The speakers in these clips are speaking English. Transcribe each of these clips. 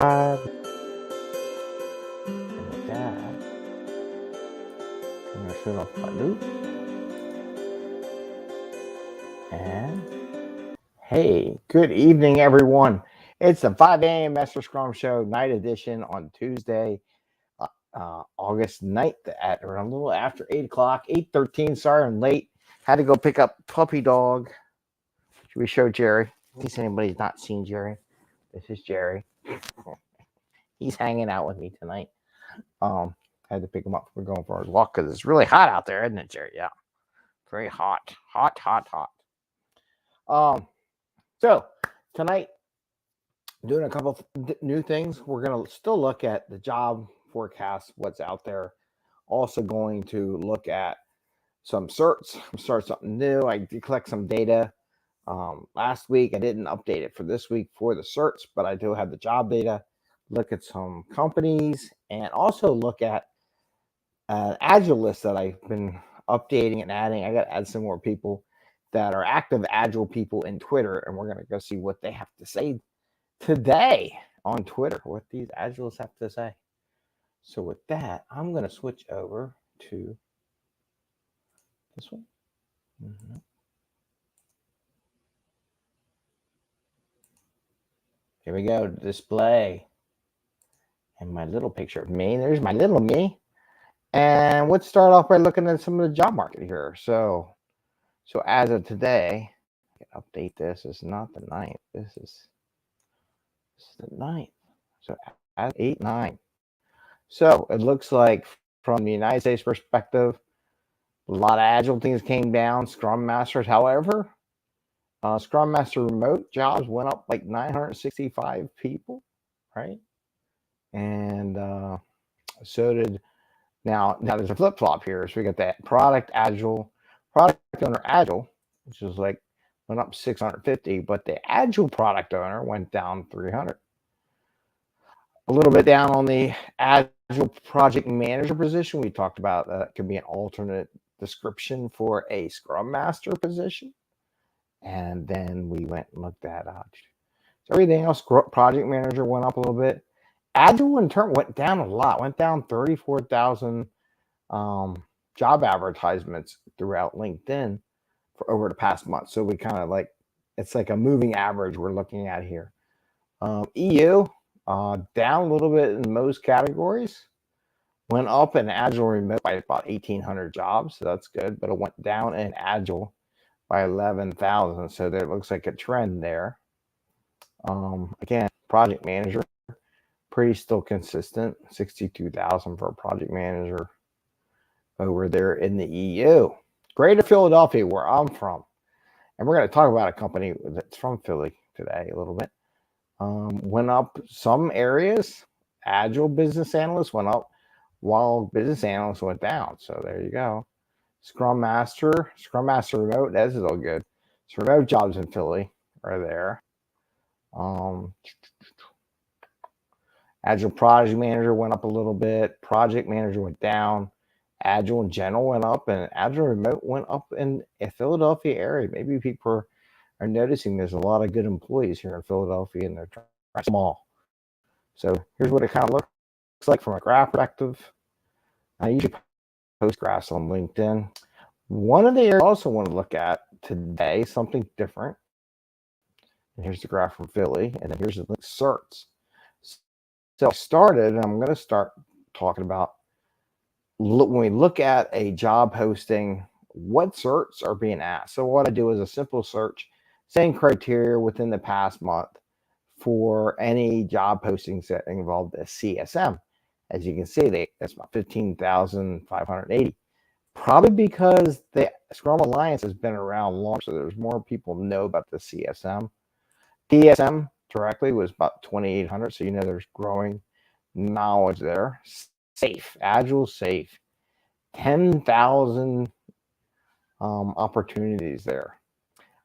And with that, I'm going to shut off my loop. And hey, good evening, everyone. It's the 5 a.m. Mester Scrum Show night edition on Tuesday, August 9th at around a little after 8 o'clock, 8:13. Sorry, I'm late. Had to go pick up puppy dog. Should we show Jerry? In case anybody's not seen Jerry, this is Jerry. He's hanging out with me tonight. Had to pick him up. We're going for a walk because it's really hot out there, isn't it, Jerry? Yeah, very hot. So tonight, doing a couple new things. We're going to still look at the job forecast, what's out there. Also going to look at some certs, start something new. I collect some data. Last week, I didn't update it for this week for the certs, but I do have the job data. Look at some companies and also look at an Agilist that I've been updating and adding. I got to add some more people that are active Agile people in Twitter, and we're going to go see what they have to say today on Twitter, what these Agilists have to say. So with that, I'm going to switch over to this one. Mm-hmm. Here we go, display. And my little picture of me. There's my little me. And let's start off by looking at some of the job market here. So as of today, I can update this. It's not the 9th. This is the 9th. So at 8-9. So it looks like from the United States perspective, a lot of Agile things came down. Scrum Masters, however, Scrum Master remote jobs went up like 965 people, right? And so did now there's a flip flop here. So we got that product owner Agile, which is like went up 650, but the Agile product owner went down 300. A little bit down on the Agile project manager position. We talked about that could be an alternate description for a Scrum Master position. And then we went and looked at so everything else. Project manager went up a little bit. Agile in turn went down a lot. Went down 34,000 job advertisements throughout LinkedIn for over the past month. So we kind of like it's like a moving average we're looking at here. EU down a little bit in most categories. Went up in Agile remote by about 1,800 jobs, so that's good. But it went down in Agile by 11,000, so there looks like a trend there. Again, project manager, pretty still consistent, 62,000 for a project manager over there in the EU. Greater Philadelphia, where I'm from. And we're going to talk about a company that's from Philly today a little bit. Went up some areas. Agile business analysts went up while business analysts went down. So there you go. Scrum Master remote, that's all good. So remote jobs in Philly are there. Agile project manager went up a little bit. Project manager went down. Agile in general went up, and Agile remote went up in the Philadelphia area. Maybe people are noticing there's a lot of good employees here in Philadelphia, and they're trying small. So here's what it kind of looks like from a graph perspective. I usually post graphs on LinkedIn. One of the areas I also want to look at today, something different. And here's the graph from Philly, and then here's the link certs. So I started, and I'm going to start talking about when we look at a job posting, what certs are being asked. So what I do is a simple search, same criteria within the past month for any job postings that involved a CSM. As you can see, that's about 15,580. Probably because the Scrum Alliance has been around long, so there's more people know about the CSM. DSM directly was about 2,800, so you know there's growing knowledge there. Safe, Agile Safe, 10,000 opportunities there.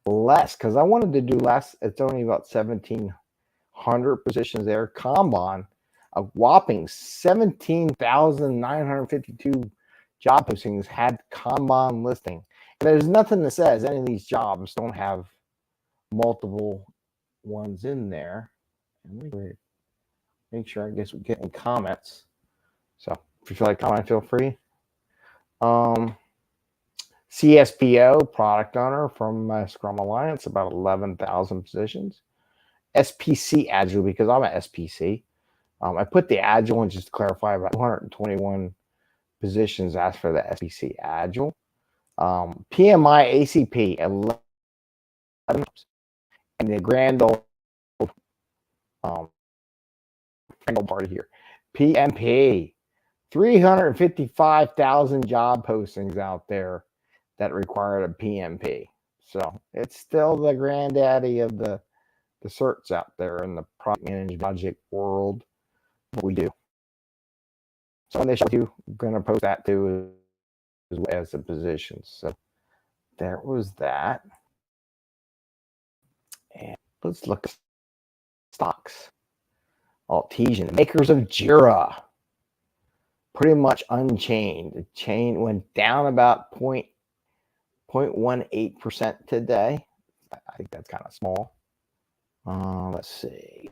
Less, because I wanted to do less. It's only about 1,700 positions there. Kanban, a whopping 17,952 job postings had Kanban listing. There's nothing that says any of these jobs don't have multiple ones in there. Let Make sure I guess we get any comments. So if you feel like comment, feel free. CSPO, product owner from Scrum Alliance, about 11,000 positions. SPC Agile, because I'm an SPC. I put the Agile in just to clarify, about 221 positions asked for the SPC Agile. PMI ACP, 11, and the grand old party here. PMP, 355,000 job postings out there that required a PMP. So it's still the granddaddy of the certs out there in the product management project world. What we do. So when they show you, I'm going to post that too as the positions. So there was that. And let's look at stocks. Altigen, makers of Jira, pretty much unchanged. The chain went down about 0.18% today. I think that's kind of small. Let's see.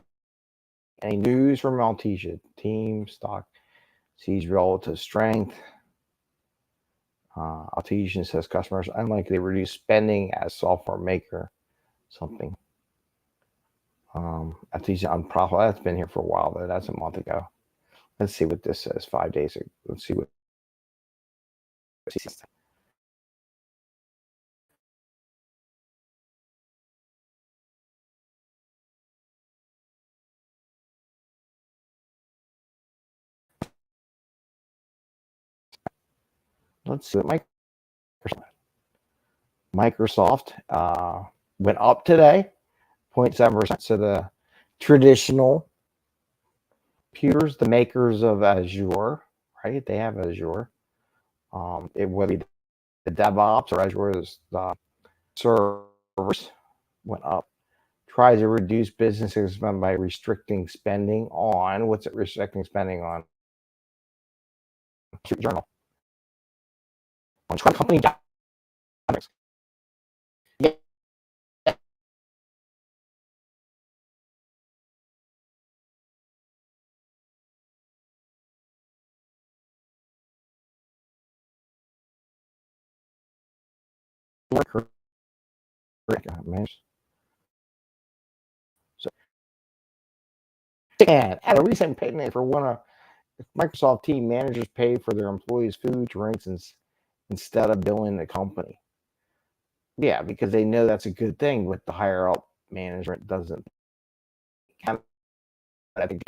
Any news from Altigen? Team stock sees relative strength. Altigen says customers unlikely to reduce spending as software maker. Something. Altigen unprofitable. That's been here for a while, though. That's a month ago. Let's see what this says. 5 days ago. Let's see what. Let's see what Microsoft went up today, 0.7%. So the traditional computers, the makers of Azure, right? They have Azure. Whether the DevOps or Azure, the servers went up. Tries to reduce business expense by restricting spending on, what's it restricting spending on? Journal. On company dynamics. Yeah. So, and at a recent picnic for one of Microsoft team managers pay for their employees' food, drinks, instead of billing the company. Yeah, because they know that's a good thing. With the higher up management doesn't. I think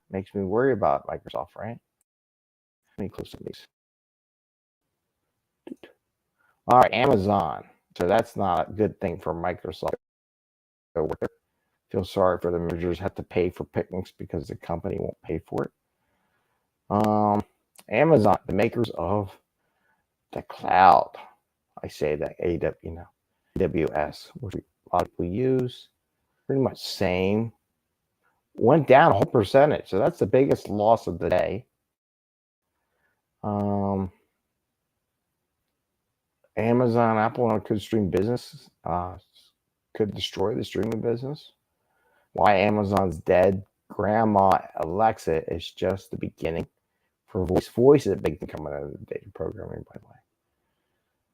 makes me worry about Microsoft, right? Let me close some of these. All right, Amazon. So that's not a good thing for Microsoft. Feel sorry for the managers have to pay for picnics because the company won't pay for it. Amazon, the makers of the cloud. I say that AWS, which a lot of people use, pretty much same. Went down a whole percentage, so that's the biggest loss of the day. Amazon, Apple could stream business, could destroy the streaming business. Why Amazon's dead? Grandma Alexa is just the beginning for voice. Voice is a big thing coming out of the data programming, by the way.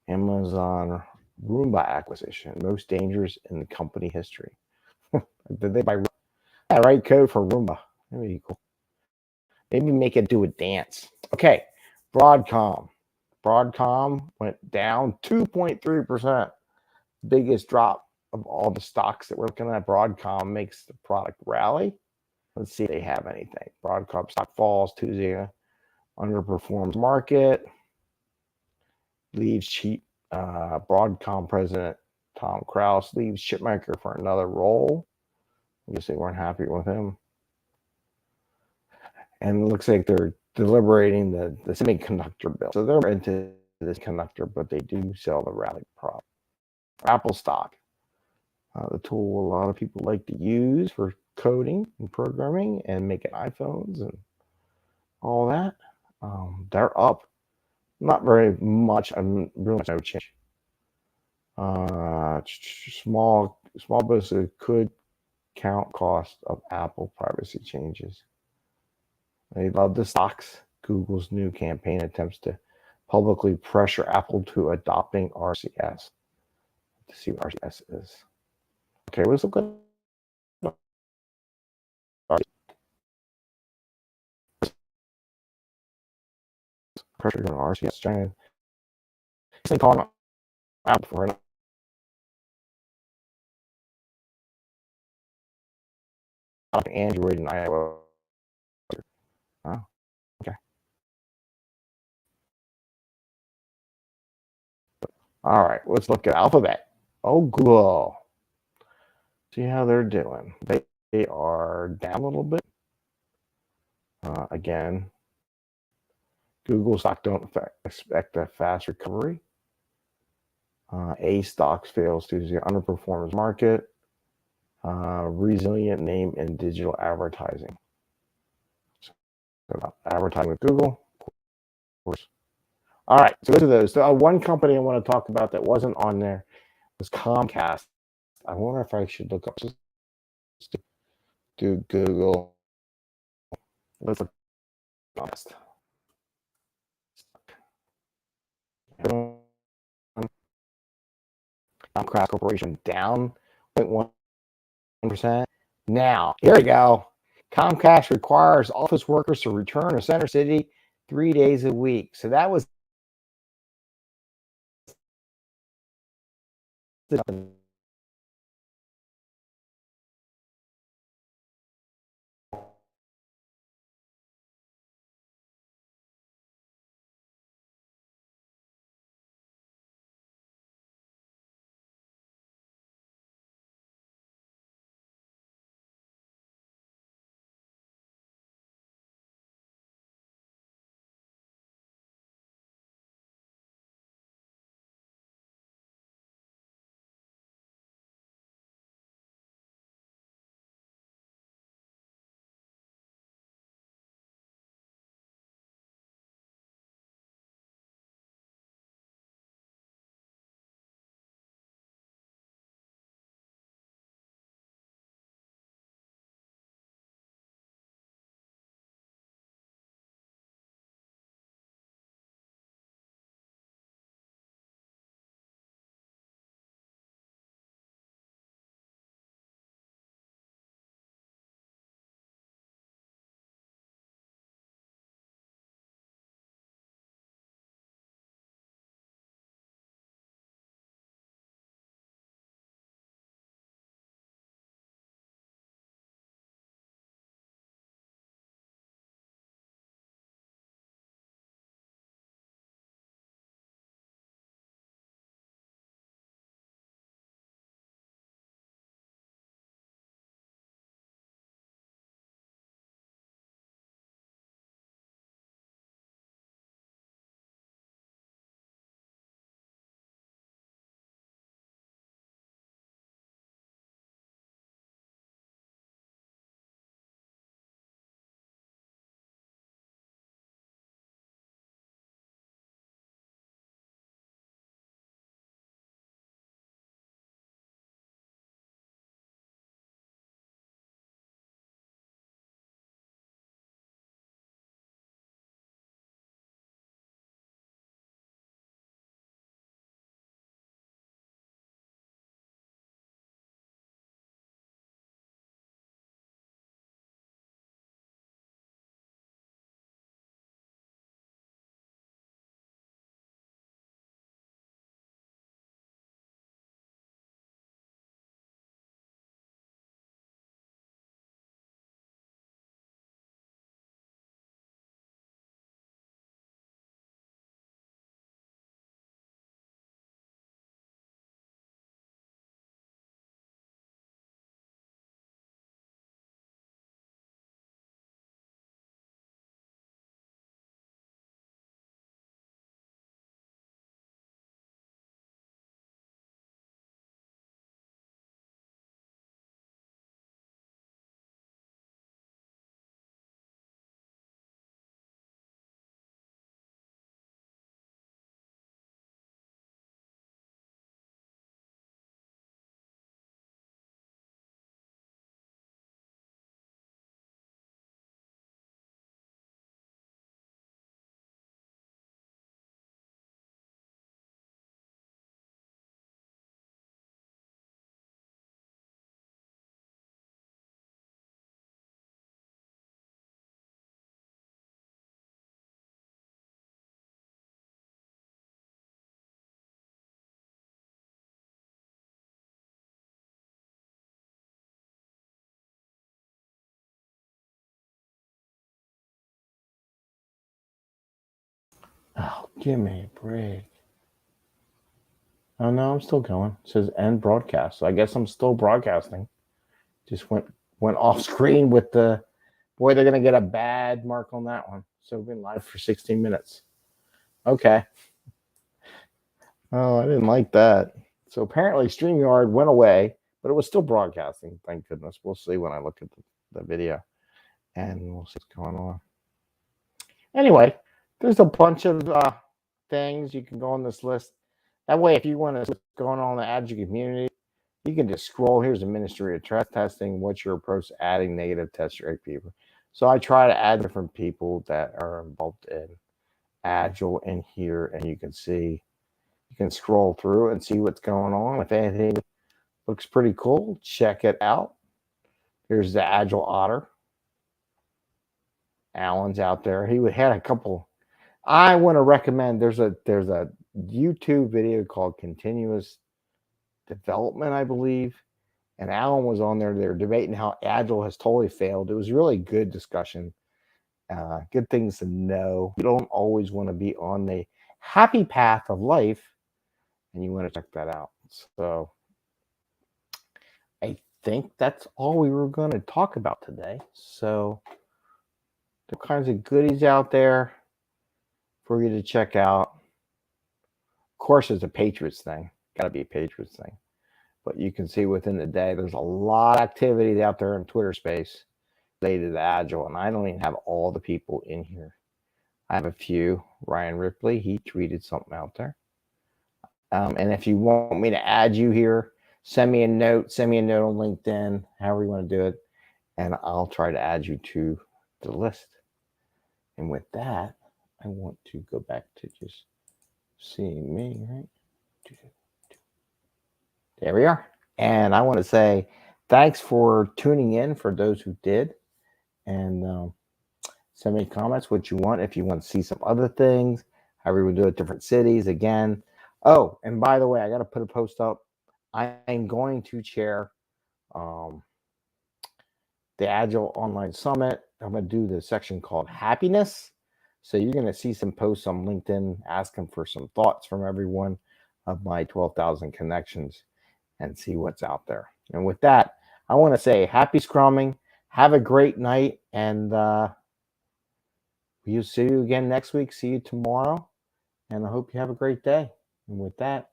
Amazon Roomba acquisition, most dangerous in the company history. Did they write code for Roomba? That'd be cool. Maybe make it do a dance. Okay, Broadcom. Broadcom went down 2.3%. Biggest drop of all the stocks that we're looking at. Broadcom makes the product rally. Let's see if they have anything. Broadcom stock falls Tuesday. Underperforms market. Leaves cheap. Broadcom president Tom Krause leaves chipmaker for another role. I guess they weren't happy with him. And it looks like they're deliberating the semiconductor bill. So they're into this conductor, but they do sell the rally prop. Apple stock, the tool a lot of people like to use for coding and programming and making iPhones and all that. They're up, not very much. Really no change. Small businesses could count cost of Apple privacy changes. They love the stocks. Google's new campaign attempts to publicly pressure Apple to adopting RCS. To see what RCS is. Okay, let's look at pressure on RCS. Giant. They calling Apple for it. Android and iOS. Oh, okay. All right, let's look at Alphabet. Oh, Google. See how they're doing. They are down a little bit. Again, Google stock don't expect a fast recovery. A stocks fails due to the underperformance market. Resilient name in digital advertising. So advertising with Google, of course. All right, so those are those. So, one company I want to talk about that wasn't on there was Comcast. I wonder if I should look up. Just do Google. Let's look at Comcast. Comcast Corporation down 0.1%. Now, here we go. Comcast requires office workers to return to Center City 3 days a week. So that was Oh, give me a break. Oh no, I'm still going. It says end broadcast. So I guess I'm still broadcasting. Just went off screen with the boy, they're gonna get a bad mark on that one. So we've been live for 16 minutes. Okay. Oh, I didn't like that. So apparently StreamYard went away, but it was still broadcasting. Thank goodness. We'll see when I look at the video and we'll see what's going on. Anyway, there's a bunch of things you can go on this list. That way, if you want to see what's going on in the Agile community, you can just scroll. Here's the Ministry of Trust Testing. What's your approach to adding negative test rate people? So I try to add different people that are involved in Agile in here, and you can see, you can scroll through and see what's going on. If anything looks pretty cool, check it out. Here's the Agile Otter. Alan's out there. He had a couple. I want to recommend. There's a YouTube video called Continuous Development, I believe, and Alan was on there. They're debating how Agile has totally failed. It was really good discussion. Good things to know. You don't always want to be on the happy path of life, and you want to check that out. So I think that's all we were going to talk about today. So there are kinds of goodies out there for you to check out. Of course, it's a Patriots thing. Got to be a Patriots thing. But you can see within the day, there's a lot of activity out there in Twitter space related to Agile. And I don't even have all the people in here. I have a few. Ryan Ripley, he tweeted something out there. And if you want me to add you here, send me a note on LinkedIn, however you want to do it. And I'll try to add you to the list. And with that, I want to go back to just seeing me, right? There we are. And I want to say thanks for tuning in for those who did. And send me comments what you want. If you want to see some other things, however we do it, different cities again. Oh, and by the way, I got to put a post up. I'm going to chair the Agile Online Summit. I'm going to do the section called Happiness. So you're going to see some posts on LinkedIn asking for some thoughts from everyone of my 12,000 connections and see what's out there. And with that, I want to say happy scrumming. Have a great night. And we'll see you again next week. See you tomorrow. And I hope you have a great day. And with that,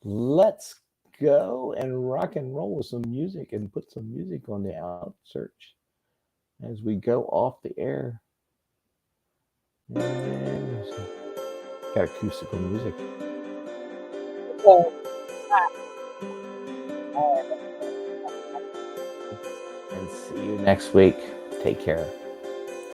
let's go and rock and roll with some music and put some music on the out search as we go off the air. And got acoustical music. And see you next week. Take care.